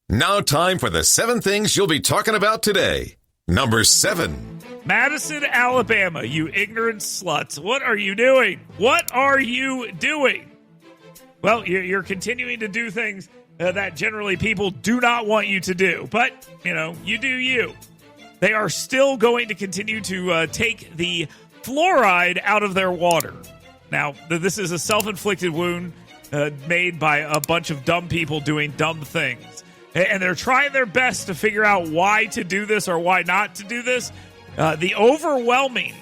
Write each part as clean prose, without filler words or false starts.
Now time for the 7 things you'll be talking about today. Number 7. Madison, Alabama, you ignorant sluts. What are you doing? What are you doing? Well, you're continuing to do things that generally people do not want you to do. But, you do you. They are still going to continue to take the fluoride out of their water. Now, this is a self-inflicted wound made by a bunch of dumb people doing dumb things. And they're trying their best to figure out why to do this or why not to do this. The overwhelming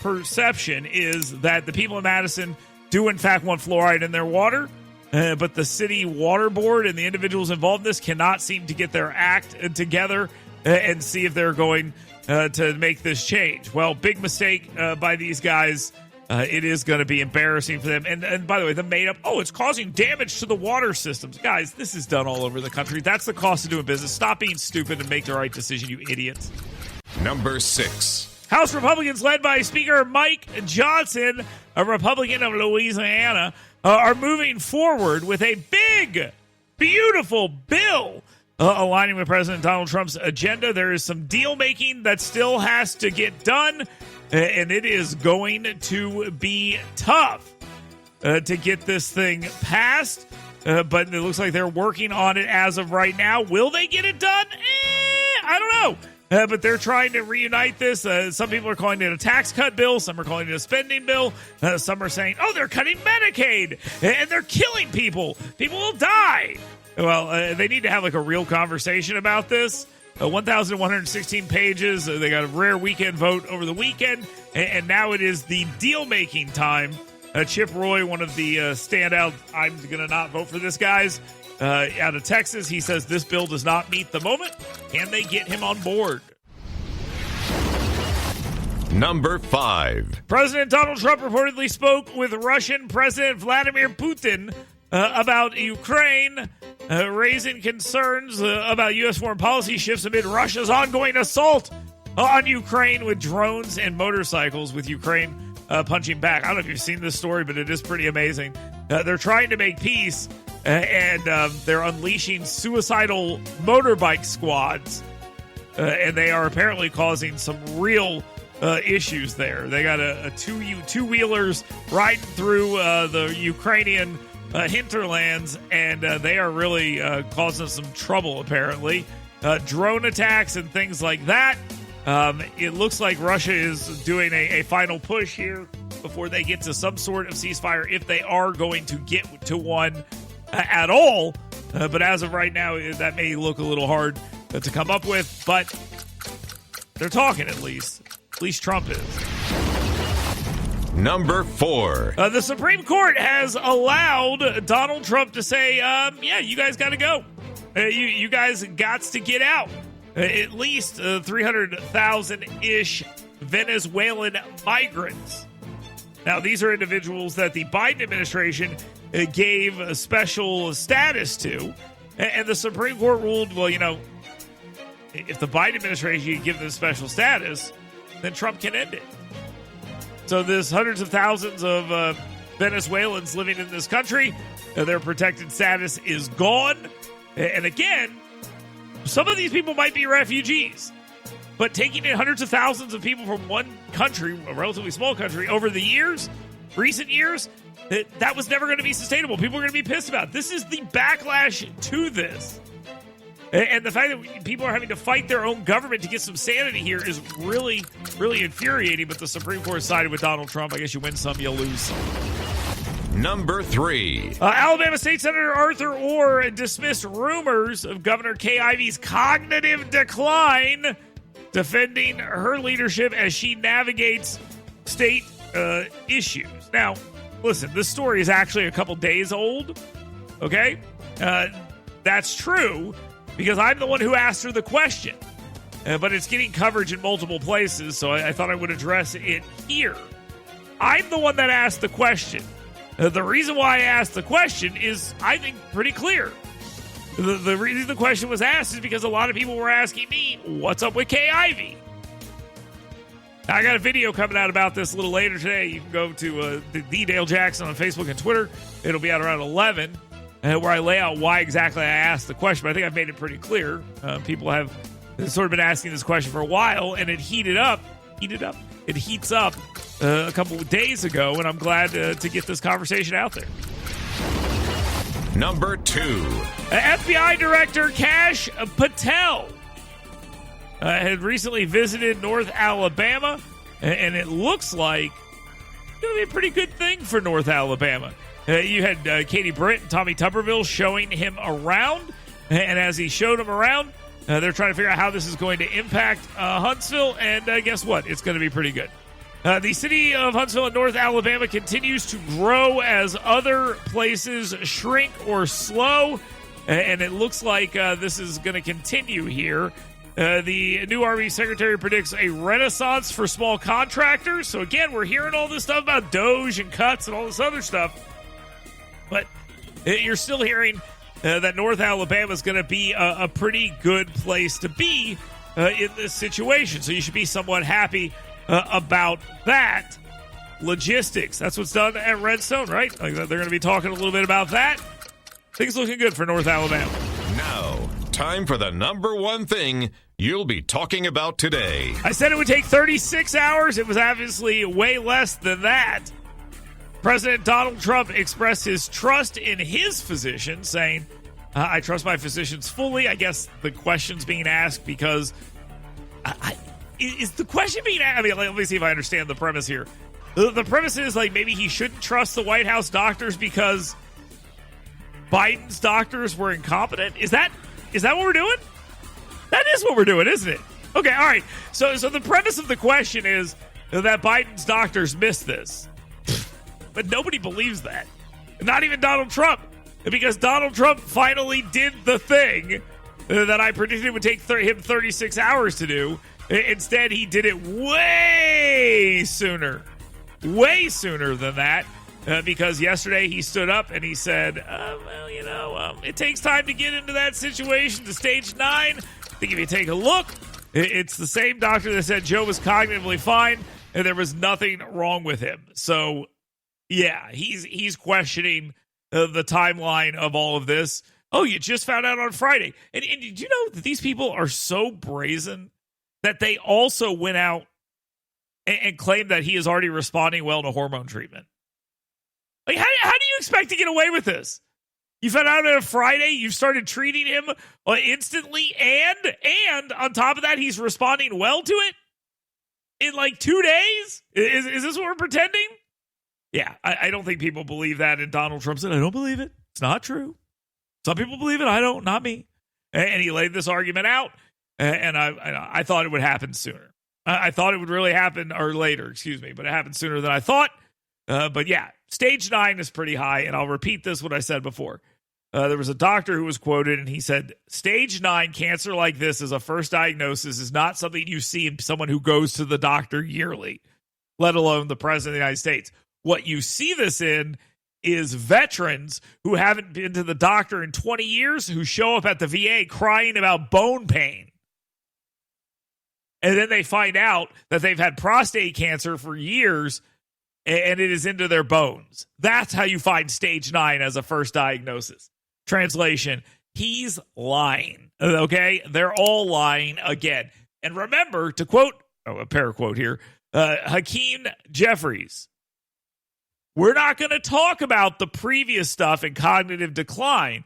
perception is that the people in Madison do, in fact, want fluoride in their water. But the city water board and the individuals involved in this cannot seem to get their act together and see if they're going to make this change. Well, big mistake by these guys. It is going to be embarrassing for them. And by the way, the made-up, it's causing damage to the water systems. Guys, this is done all over the country. That's the cost of doing business. Stop being stupid and make the right decision, you idiots. Number 6. House Republicans led by Speaker Mike Johnson, a Republican of Louisiana, are moving forward with a big, beautiful bill aligning with President Donald Trump's agenda. There is some deal-making that still has to get done. And it is going to be tough to get this thing passed. But it looks like they're working on it as of right now. Will they get it done? I don't know. But they're trying to reunite this. Some people are calling it a tax cut bill. Some are calling it a spending bill. Some are saying, they're cutting Medicaid. And they're killing people. People will die. Well, they need to have a real conversation about this. 1,116 pages. They got a rare weekend vote over the weekend. And now it is the deal-making time. Chip Roy, one of the standout, I'm going to not vote for this guys, out of Texas. He says this bill does not meet the moment. Can they get him on board? Number 5. President Donald Trump reportedly spoke with Russian President Vladimir Putin about Ukraine, raising concerns about U.S. foreign policy shifts amid Russia's ongoing assault on Ukraine with drones and motorcycles, with Ukraine punching back. I don't know if you've seen this story, but it is pretty amazing. They're trying to make peace, and they're unleashing suicidal motorbike squads, and they are apparently causing some real issues there. They got a two-wheelers riding through the Ukrainian hinterlands, and they are really causing some trouble, apparently. Drone attacks and things like that. It looks like Russia is doing a final push here before they get to some sort of ceasefire, if they are going to get to one at all. But as of right now, that may look a little hard to come up with, but they're talking at least. At least Trump is. Number 4. The Supreme Court has allowed Donald Trump to say, you guys got to go. You guys got to get out. At least 300,000-ish Venezuelan migrants. Now, these are individuals that the Biden administration gave a special status to. And the Supreme Court ruled, if the Biden administration can give them special status, then Trump can end it. So there's hundreds of thousands of Venezuelans living in this country. Their protected status is gone. And again, some of these people might be refugees. But taking in hundreds of thousands of people from one country, a relatively small country, over the years, recent years, that was never going to be sustainable. People are going to be pissed about it. This is the backlash to this. And the fact that people are having to fight their own government to get some sanity here is really, really infuriating. But the Supreme Court sided with Donald Trump. I guess you win some, you lose some. Number 3. Alabama State Senator Arthur Orr dismissed rumors of Governor Kay Ivey's cognitive decline, defending her leadership as she navigates state issues. Now, listen, this story is actually a couple days old, okay? That's true, because I'm the one who asked her the question. But it's getting coverage in multiple places, so I thought I would address it here. I'm the one that asked the question. The reason why I asked the question is, I think, pretty clear. The reason the question was asked is because a lot of people were asking me, what's up with Kay Ivey? Now, I got a video coming out about this a little later today. You can go to the Dale Jackson on Facebook and Twitter. It'll be out around 11. where I lay out why exactly I asked the question. But I think I've made it pretty clear. People have sort of been asking this question for a while, and it heated up. It heats up a couple of days ago, and I'm glad to get this conversation out there. Number 2. FBI Director Kash Patel had recently visited North Alabama, and it looks like it's going to be a pretty good thing for North Alabama. You had Katie Britt and Tommy Tuberville showing him around, and as he showed him around, they're trying to figure out how this is going to impact Huntsville, and guess what? It's going to be pretty good. The city of Huntsville in North Alabama continues to grow as other places shrink or slow, and it looks like this is going to continue here. The new Army Secretary predicts a renaissance for small contractors. So again, we're hearing all this stuff about Doge and cuts and all this other stuff, but you're still hearing that North Alabama is going to be a pretty good place to be in this situation. So you should be somewhat happy about that. Logistics. That's what's done at Redstone, right? Like, they're going to be talking a little bit about that. Things looking good for North Alabama. Now, time for the number 1 thing you'll be talking about today. I said it would take 36 hours. It was obviously way less than that. President Donald Trump expressed his trust in his physician, saying, I trust my physicians fully. I guess the question's being asked because... Is the question being asked? I mean, let me see if I understand the premise here. The premise is like maybe he shouldn't trust the White House doctors because Biden's doctors were incompetent. Is that what we're doing? That is what we're doing, isn't it? Okay, all right. So the premise of the question is that Biden's doctors missed this. But nobody believes that. Not even Donald Trump. Because Donald Trump finally did the thing that I predicted would take him 36 hours to do. Instead, he did it way sooner than that. Because yesterday he stood up and he said, it takes time to get into that situation to stage 9. I think if you take a look, it's the same doctor that said Joe was cognitively fine and there was nothing wrong with him. So, yeah, he's questioning the timeline of all of this. Oh, you just found out on Friday. And did you know that these people are so brazen that they also went out and claimed that he is already responding well to hormone treatment? Like, how do you expect to get away with this? You found out on a Friday, you've started treating him instantly, and on top of that, he's responding well to it in like 2 days? Is this what we're pretending? Yeah, I don't think people believe that. And Donald Trump said, I don't believe it. It's not true. Some people believe it. I don't, not me. And he laid this argument out, and I thought it would happen sooner. I thought it would really happen, or later, but it happened sooner than I thought. But yeah, stage 9 is pretty high, and I'll repeat this, what I said before. There was a doctor who was quoted, and he said, stage 9 cancer like this as a first diagnosis is not something you see in someone who goes to the doctor yearly, let alone the president of the United States. What you see this in is veterans who haven't been to the doctor in 20 years who show up at the VA crying about bone pain. And then they find out that they've had prostate cancer for years and it is into their bones. That's how you find stage 9 as a first diagnosis. Translation, he's lying. Okay? They're all lying again. And remember, to quote, a paraquote here, Hakeem Jeffries, we're not going to talk about the previous stuff in cognitive decline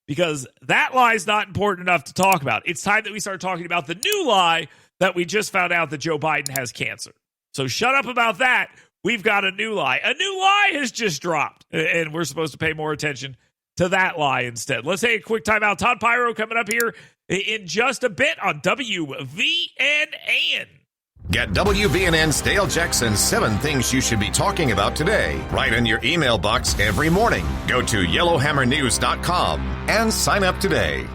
because that lie is not important enough to talk about. It's time that we start talking about the new lie that we just found out that Joe Biden has cancer. So shut up about that. We've got a new lie. A new lie has just dropped, and we're supposed to pay more attention to that lie instead. Let's take a quick timeout. Todd Pyro coming up here in just a bit on WVNN. Get WVNN's Dale Jackson's 7 Things You Should Be Talking About Today right in your email box every morning. Go to yellowhammernews.com and sign up today.